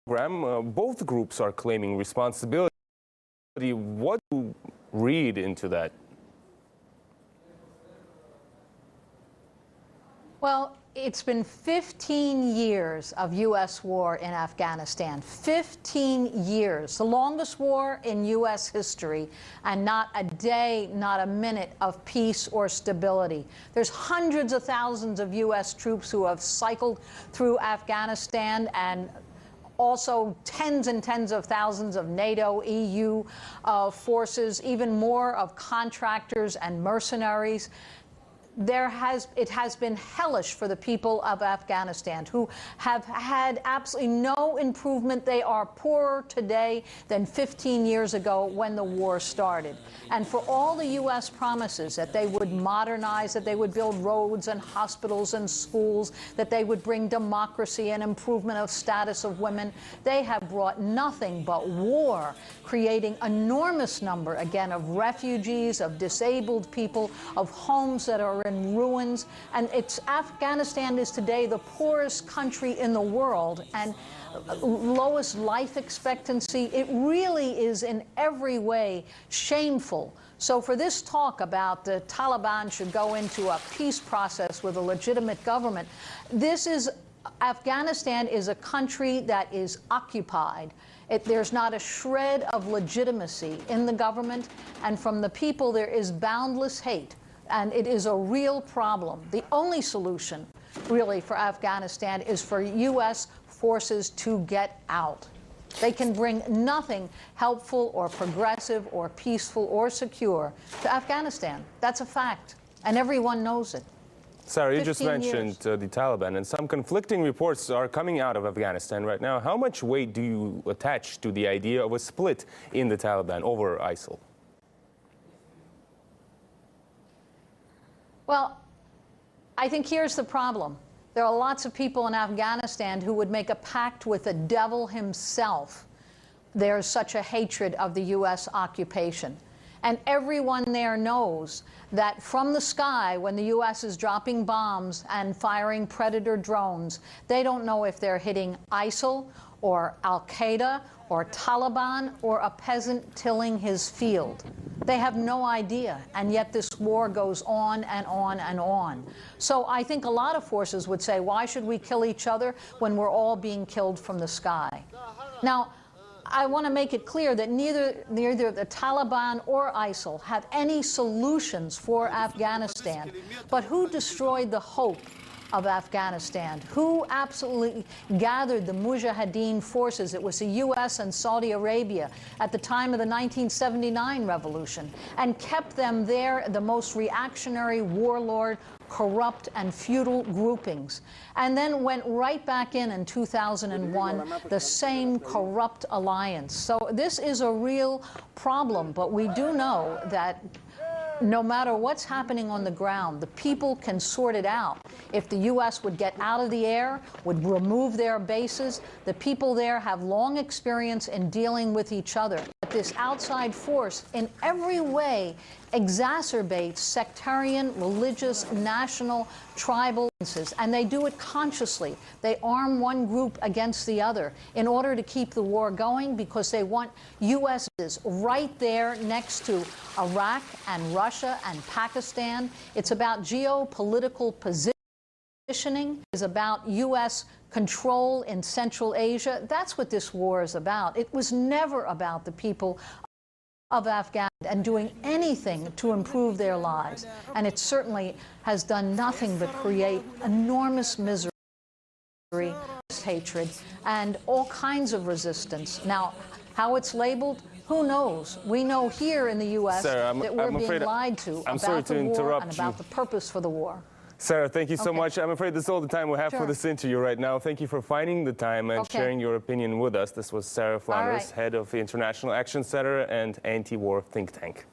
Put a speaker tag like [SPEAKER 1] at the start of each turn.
[SPEAKER 1] Both groups are claiming responsibility. What do you read into that?
[SPEAKER 2] Well, it's been 15 years of U.S. war in Afghanistan. 15 years, the longest war in U.S. history, and not a day, not a minute of peace or stability. There's hundreds of thousands of U.S. troops who have cycled through Afghanistan, and also tens and tens of thousands of NATO, EU forces, even more of contractors and mercenaries. It has been hellish for the people of Afghanistan, who have had absolutely no improvement. They are poorer today than 15 years ago when the war started. And for all the U.S. promises that they would modernize, that they would build roads and hospitals and schools, that they would bring democracy and improvement of status of women, they have brought nothing but war, creating enormous number, again, of refugees, of disabled people, of homes that are in ruins. And Afghanistan is today the poorest country in the world and lowest life expectancy. It really is in every way shameful. So for this talk about the Taliban should go into a peace process with a legitimate government, Afghanistan is a country that is occupied. There's not a shred of legitimacy in the government, and from the people there is boundless hate. And it is a real problem. The only solution, really, for Afghanistan is for U.S. forces to get out. They can bring nothing helpful or progressive or peaceful or secure to Afghanistan. That's a fact, and everyone knows it.
[SPEAKER 1] Sarah, you just mentioned the Taliban, and some conflicting reports are coming out of Afghanistan right now. How much weight do you attach to the idea of a split in the Taliban over ISIL?
[SPEAKER 2] Well, I think here's the problem. There are lots of people in Afghanistan who would make a pact with the devil himself. There's such a hatred of the U.S. occupation. And everyone there knows that from the sky, when the U.S. is dropping bombs and firing Predator drones, they don't know if they're hitting ISIL or Al-Qaeda or Taliban or a peasant tilling his field. They have no idea, and yet this war goes on and on and on. So I think a lot of forces would say, why should we kill each other when we're all being killed from the sky? Now, I want to make it clear that neither the Taliban or ISIL have any solutions for Afghanistan. But who destroyed the hope of Afghanistan? Who absolutely gathered the Mujahideen forces? It was the U.S. and Saudi Arabia at the time of the 1979 revolution, and kept them there, the most reactionary, warlord, corrupt and feudal groupings, and then went right back in 2001, the same corrupt alliance. So this is a real problem, but we do know that no matter what's happening on the ground, the people can sort it out. If the U.S. would get out of the air, would remove their bases, the people there have long experience in dealing with each other. But this outside force in every way exacerbates sectarian, religious, national, tribal differences, and they do it consciously. They arm one group against the other in order to keep the war going, because they want U.S. right there next to Iraq and Russia and Pakistan. It's about geopolitical positioning. It's about U.S. control in Central Asia. That's what this war is about. It was never about the people of Afghanistan and doing anything to improve their lives. And it certainly has done nothing but create enormous misery, hatred, and all kinds of resistance. Now, how it's labeled, who knows? We know here in the U.S.
[SPEAKER 1] Sarah,
[SPEAKER 2] that we're being lied to about the war and about the purpose for the war.
[SPEAKER 1] Sarah, thank you so much. I'm afraid that's all the time we have for this interview right now. Thank you for finding the time and sharing your opinion with us. This was Sara Flounders, head of the International Action Center and anti-war think tank.